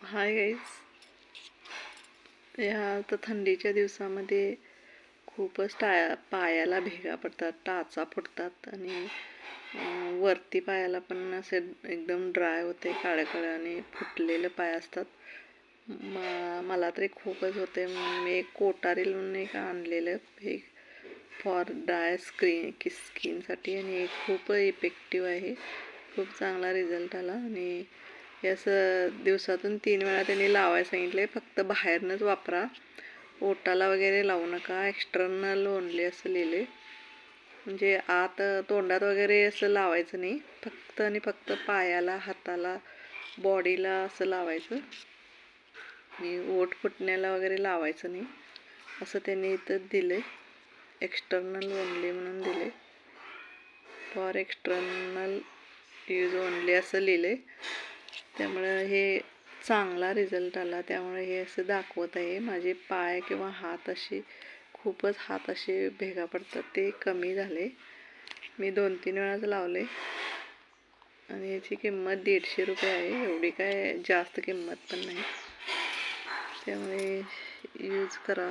Hi guys, ह्या आता थंडीच्या दिवसामध्ये खूपच पायाला भेगा पडतात, टाचा फुटतात आणि वरती पायाला पण असे एकदम ड्राय होते, काळ्या आणि फुटलेले पाय असतात. मला तरी खूपच होते. मी एक कोटारील म्हणून एक आणलेलं हे फॉर ड्राय स्किनसाठी आणि हे खूप इफेक्टिव्ह आहे. खूप चांगला रिझल्ट आला आणि हे असं दिवसातून 3 वेळा त्यांनी लावायला सांगितले. फक्त बाहेरनंच वापरा, ओटाला वगैरे लावू नका, एक्स्टर्नल ओनली असं लिहिले. म्हणजे आत तोंडात वगैरे असं लावायचं नाही, फक्त आणि फक्त पायाला, हाताला, बॉडीला असं लावायचं आणि ओठ फुटण्याला वगैरे लावायचं नाही असं त्यांनी इथं दिले. एक्स्टर्नल ओनली म्हणून दिले, फॉर एक्स्टर्नल यूज ओनली असं लिहिले. त्यामुळे हे चांगला रिझल्ट आला. त्यामुळे हे असं दाखवत आहे. माझे पाय किंवा हात खूपच हात असे भेगा पडतात, ते कमी झाले. मी 2-3 वेळाच लावले आणि याची किंमत 150 रुपये आहे. एवढी काय जास्त किंमत पण नाही. त्यामुळे यूज करा.